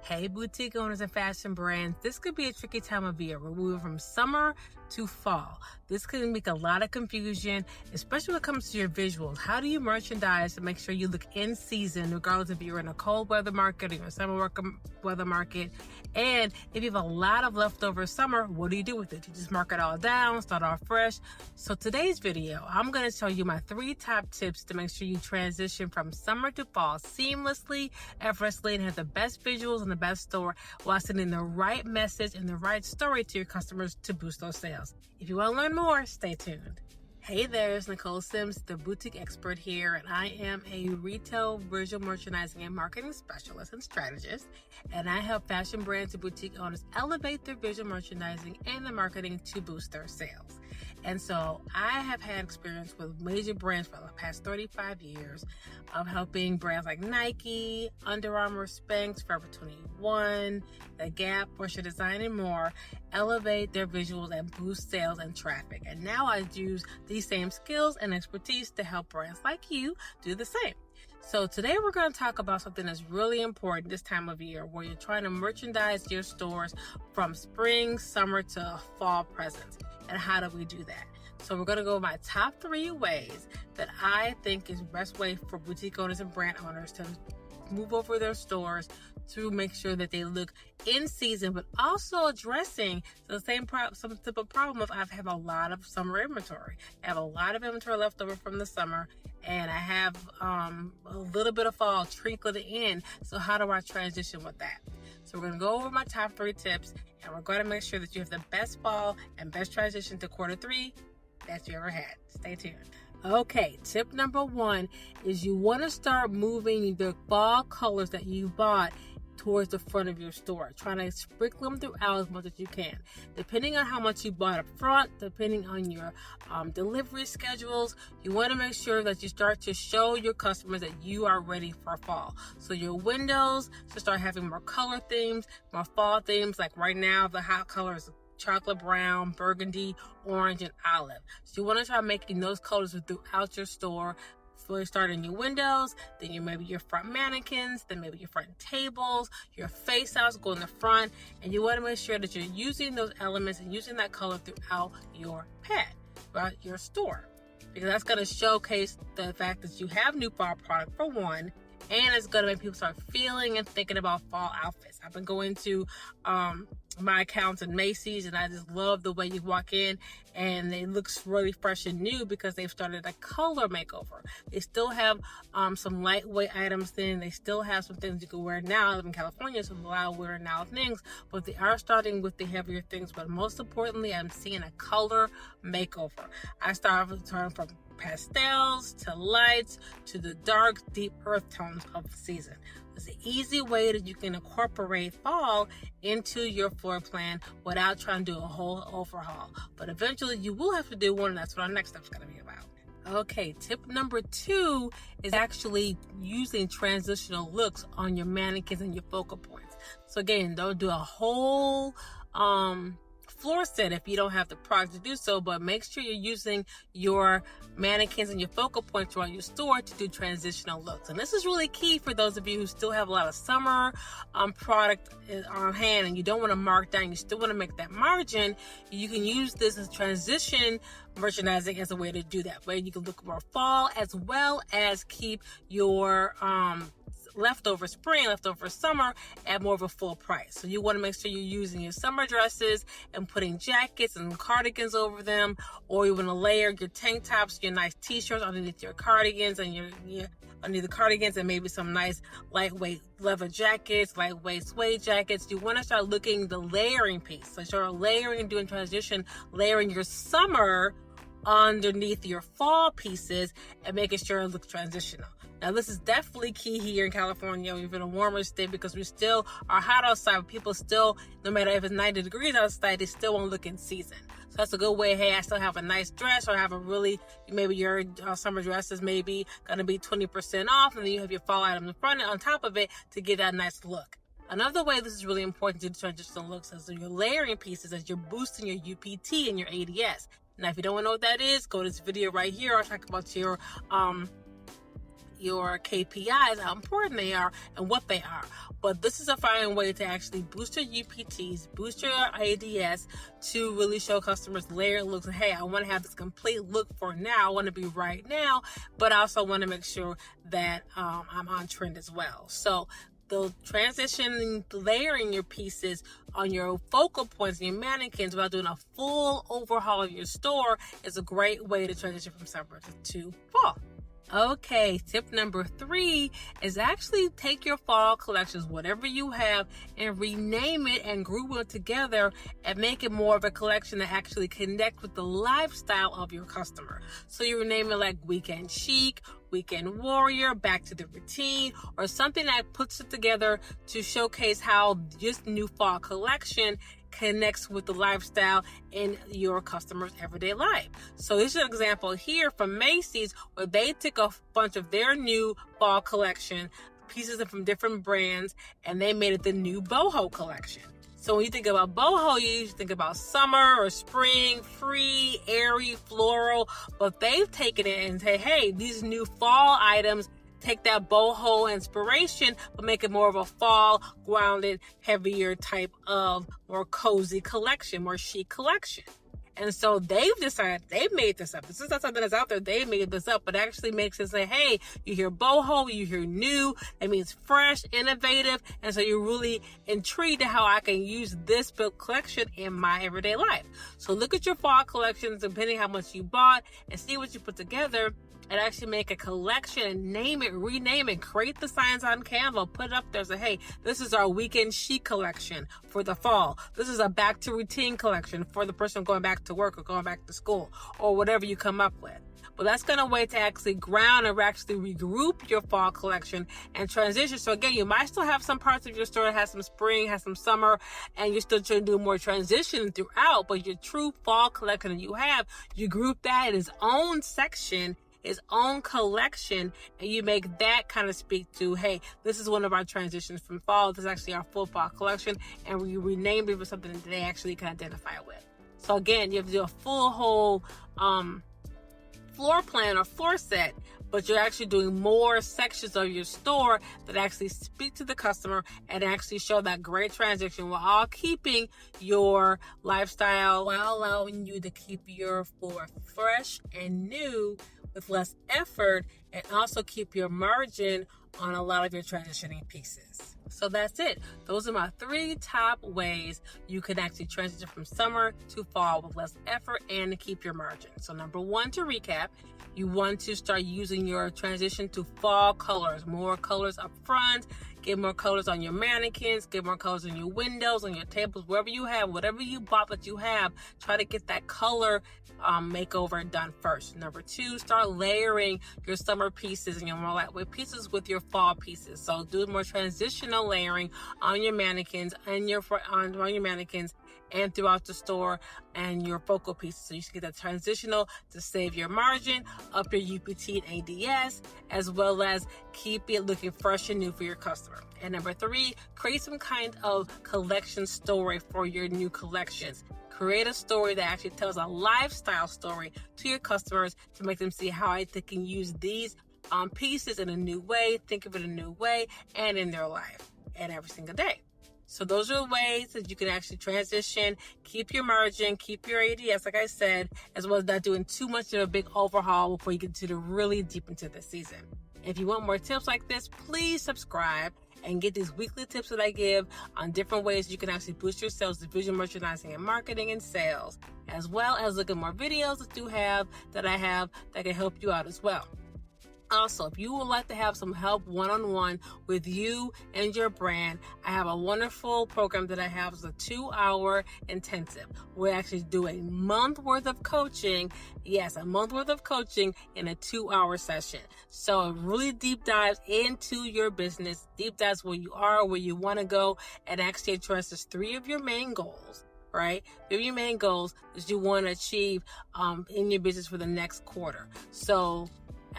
Hey, boutique owners and fashion brands, this could be a tricky time of year. We're moving from summer to fall. This can make a lot of confusion, especially when it comes to your visuals. How do you merchandise to make sure you look in season, regardless if you're in a cold weather market or your summer weather market? And if you have a lot of leftover summer, what do you do with it? You just mark it all down, start off fresh. So today's video, I'm going to show you my 3 top tips to make sure you transition from summer to fall seamlessly, effortlessly, and have the best visuals and the best store while sending the right message and the right story to your customers to boost those sales. If you want to learn more, stay tuned. Hey there, it's Nichole Sims, the boutique expert here, and I am a retail visual merchandising and marketing specialist and strategist, and I help fashion brands and boutique owners elevate their visual merchandising and the marketing to boost their sales. And so I have had experience with major brands for the past 35 years of helping brands like Nike, Under Armour, Spanx, Forever 21, The Gap, Russia Design, and more elevate their visuals and boost sales and traffic. And now I use these same skills and expertise to help brands like you do the same. So today we're going to talk about something that's really important this time of year, where you're trying to merchandise your stores from spring, summer to fall presents. And how do we do that? So we're going to go over my top 3 ways that I think is the best way for boutique owners and brand owners to move over their stores to make sure that they look in season, but also addressing the same some type of problem of I have a lot of summer inventory. I have a lot of inventory left over from the summer, and I have a little bit of fall trickled in. So how do I transition with that? So we're going to go over my top 3 tips, and we're going to make sure that you have the best fall and best transition to quarter 3 that you ever had. Stay tuned. Okay, tip number 1 is you want to start moving the fall colors that you bought towards the front of your store. Trying to sprinkle them throughout as much as you can. Depending on how much you bought up front, depending on your delivery schedules, you want to make sure that you start to show your customers that you are ready for fall. So your windows should start having more color themes, more fall themes. Like right now, the hot color is chocolate brown, burgundy, orange, and olive. So you want to try making those colors throughout your store. So you start in your windows, then maybe your front mannequins, then maybe your front tables, your face outs go in the front, and you want to make sure that you're using those elements and using that color throughout your throughout your store, because that's going to showcase the fact that you have new fall product for one, and it's going to make people start feeling and thinking about fall outfits. I've been going to my accounts in Macy's, and I just love the way you walk in and it looks really fresh and new because they've started a color makeover. They still have some lightweight items in. They still have some things you can wear now. I live in California, so a lot of wear now things, but they are starting with the heavier things. But most importantly, I'm seeing a color makeover. I started from pastels to lights to the dark, deep earth tones of the season. It's an easy way that you can incorporate fall into your floor plan without trying to do a whole overhaul. But eventually you will have to do one, and that's what our next step's going to be about. Okay, tip number 2 is actually using transitional looks on your mannequins and your focal points. So again, don't do a whole floor set if you don't have the product to do so, but make sure you're using your mannequins and your focal points around your store to do transitional looks. And this is really key for those of you who still have a lot of summer product on hand and you don't want to mark down, you still want to make that margin. You can use this as transition merchandising as a way to do that, where you can look more fall as well as keep your leftover spring, leftover summer at more of a full price. So you want to make sure you're using your summer dresses and putting jackets and cardigans over them, or you want to layer your tank tops, your nice t-shirts underneath your cardigans and your underneath the cardigans, and maybe some nice lightweight leather jackets, lightweight suede jackets. You want to start looking the layering piece. So start layering and doing transition, layering your summer underneath your fall pieces and making sure it looks transitional. Now, this is definitely key here in California. We've been a warmer state because we still are hot outside. People still, no matter if it's 90 degrees outside, they still won't look in season. So that's a good way. Hey, I still have a nice dress, or I have a really, maybe your summer dress is maybe going to be 20% off, and then you have your fall items in front and on top of it to get that nice look. Another way this is really important to do transitional looks is your layering pieces as you're boosting your UPT and your ADS. Now, if you don't know what that is, go to this video right here. I'll talk about your your KPIs, how important they are and what they are. But this is a fine way to actually boost your UPTs, boost your ADS, to really show customers layered looks. Hey, I want to have this complete look for now. I want to be right now, but I also want to make sure that I'm on trend as well. So the transition, layering your pieces on your focal points and your mannequins without doing a full overhaul of your store is a great way to transition from summer to fall. Okay, tip number 3 is actually take your fall collections, whatever you have, and rename it and group it together and make it more of a collection that actually connects with the lifestyle of your customer. So you rename it like Weekend Chic, Weekend Warrior, Back to the Routine, or something that puts it together to showcase how this new fall collection connects with the lifestyle in your customer's everyday life. So this is an example here from Macy's, where they took a bunch of their new fall collection, pieces from different brands, and they made it the new boho collection. So when you think about boho, you usually think about summer or spring, free, airy, floral, but they've taken it and say, hey, these new fall items take that boho inspiration, but make it more of a fall, grounded, heavier type of more cozy collection, more chic collection. And so they've decided, they made this up. This is not something that's out there. They made this up, but actually makes it say, hey, you hear boho, you hear new. That means fresh, innovative. And so you're really intrigued at how I can use this book collection in my everyday life. So look at your fall collections, depending how much you bought, and see what you put together, and actually make a collection and name it, rename it, create the signs on Canva, put it up there, say, hey, this is our Weekend Chic collection for the fall. This is a Back to Routine collection for the person going back to work or going back to school, or whatever you come up with. But that's going to way to actually ground or actually regroup your fall collection and transition. So again, you might still have some parts of your store that has some spring, has some summer, and you're still trying to do more transition throughout, but your true fall collection that you have, you group that in its own section, its own collection, and you make that kind of speak to, hey, this is one of our transitions from fall. This is actually our full fall collection, and we renamed it with something that they actually can identify with. So again, you have to do a full whole floor plan or floor set, but you're actually doing more sections of your store that actually speak to the customer and actually show that great transition while all keeping your lifestyle, while allowing you to keep your floor fresh and new with less effort, and also keep your margin on a lot of your transitioning pieces. So that's it. Those are my 3 top ways you can actually transition from summer to fall with less effort and to keep your margin. So number 1, to recap, you want to start using your transition to fall colors, more colors up front, get more colors on your mannequins, get more colors on your windows, on your tables, wherever you have, whatever you bought that you have, try to get that color makeover done first. Number 2, start layering your summer pieces and your more lightweight pieces with your fall pieces. So do more transitional layering on your mannequins and on your mannequins and throughout the store and your focal pieces. So you should get that transitional to save your margin, up your UPT and ADS, as well as keep it looking fresh and new for your customer. And number 3, create some kind of collection story for your new collections. Create a story that actually tells a lifestyle story to your customers to make them see how they can use these pieces in a new way, think of it in a new way, and in their life and every single day. So those are ways that you can actually transition, keep your margin, keep your ADS, like I said, as well as not doing too much of a big overhaul before you get to the really deep into the season. If you want more tips like this, please subscribe and get these weekly tips that I give on different ways you can actually boost your sales, division merchandising and marketing and sales, as well as look at more videos that I have that can help you out as well. Also, if you would like to have some help one-on-one with you and your brand, I have a wonderful program that I have. It's a 2-hour intensive. We actually do a month worth of coaching. Yes, a month worth of coaching in a 2-hour session. So it really deep dives into your business, deep dives where you are, where you want to go, and actually addresses 3 of your main goals. Right? 3 of your main goals that you want to achieve in your business for the next quarter. So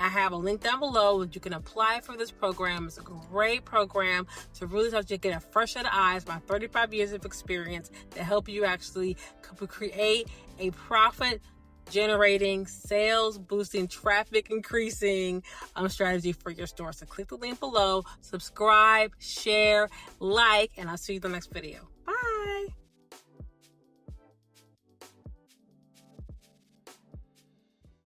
I have a link down below that you can apply for this program. It's a great program to really help you get a fresh set of eyes, my 35 years of experience, to help you actually create a profit generating, sales boosting, traffic increasing strategy for your store. So click the link below, subscribe, share, like, and I'll see you in the next video. Bye.